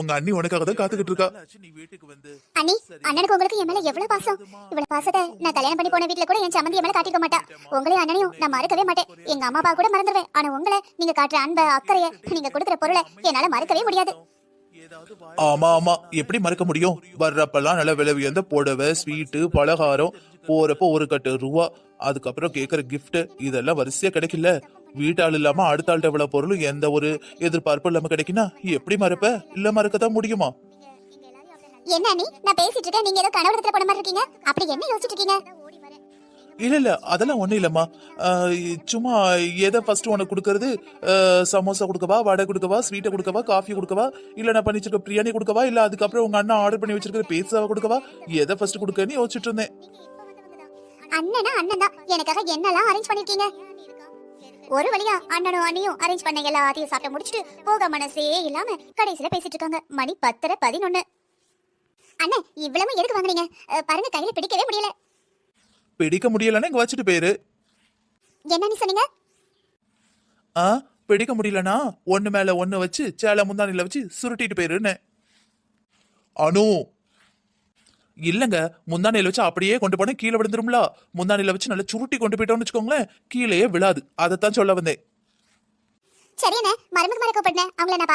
உங்க அண்ணி உனக்காக தான் காத்துக்கிட்டு இருக்கா. அண்ணி, அண்ணனுக்கு உங்களுக்கு என் மேல எவ்வளவு பாசம். இவ்வளவு பாசத்தை நான் கல்யாணம் பண்ணி போன வீட்டுல கூட என் சம்மந்தி என் மேல காட்டிக்க மாட்டா. உங்களையும் அண்ணனையும் நான் மறக்கவே மாட்டேன். எங்க அம்மா அப்பா கூட மறந்துடுவேன். ஆனா உங்களை, நீங்க காட்டுற அன்பை, அக்கறைய, நீங்க கொடுக்குற பொருளை என்னால மறக்கவே முடியாது. ஆமா ஆமா, எப்படி மறக்க முடியும்? வர்றப்பெல்லாம் நல்ல விலை உயர்ந்த புடவை, ஸ்வீட்டு, பலகாரம், போறப்போ ஒரு கட்டு ரூபா, அதுக்கப்புறம் கேட்கற கிஃப்ட், இதெல்லாம் வரிசையா கிடைக்கல. வீட்டாள் இல்லாம அடுத்த ஆள்கிட்ட இவ்வளவு பொருளும் எந்த ஒரு எதிர்பார்ப்பும் இல்லாம கிடைக்குன்னா எப்படி மறப்ப? இல்ல மறக்கத்தான் முடியுமா? என்ன அண்ணி, நான் பேசிட்டு இருக்கேன், நீங்க ஏதோ கனவுல போன மாதிரி இருக்கீங்க. அப்படி என்ன யோசிச்சுட்டு இருக்கீங்க? இல்ல அதெல்லாம் ஒண்ணும் இல்லம்மா. சும்மா எதை ஃபர்ஸ்ட் உனக்கு கொடுக்கறது? சமோசா கொடுக்கவா, வடை கொடுக்கவா, ஸ்வீட்டை கொடுக்கவா, காஃபி கொடுக்கவா, இல்ல நான் பண்ணி வச்சிருக்க பிரியாணி கொடுக்கவா, இல்ல அதுக்கப்புறம் உங்க அண்ணா ஆர்டர் பண்ணி வச்சிருக்கிற பீட்சாவை கொடுக்கவா? எதை ஃபர்ஸ்ட் கொடுக்கன்னு யோசிச்சுட்டு இருந்தேன். அண்ணனா அண்ணன் தான், எனக்காக என்னெல்லாம் அரேஞ்ச் பண்ணிருக்கீங்க. ஒரு வழியா அண்ணனும் அண்ணியும் அரேஞ்ச் பண்ண எல்லாத்தையும் சாப்பிட்டு முடிச்சுட்டு போக மனசே இல்லாம கடைசியில பேசிட்டு இருக்காங்க. மணி 10:11. அண்ணன், இவ்வளவு எதுக்கு வாங்குறீங்க? பாருங்க, கையில பிடிக்கவே முடியல. பிடிக்க முடியலன்னா இங்க வச்சுட்டு போயிரு. என்ன நீ சொன்னீங்க? பிடிக்க முடியலனா ஒண்ணு மேல ஒண்ணு வச்சு சேலை முந்தானில வச்சு சுருட்டிட்டு போயிருன்னு. அனு, இல்லங்க, முந்தானில வச்சு அப்படியே கொண்டு போன கீழே விழுந்துரும்ல. முந்தானில வச்சு நல்லா சுருட்டி கொண்டு போயிட்டோம்னு வச்சுக்கோங்களேன், கீழே விழாது. அதைத்தான் சொல்ல வந்தேன். சரி அண்ணே, மருமக மாதிரி கூப்பிடுனேன். அவங்கள நான்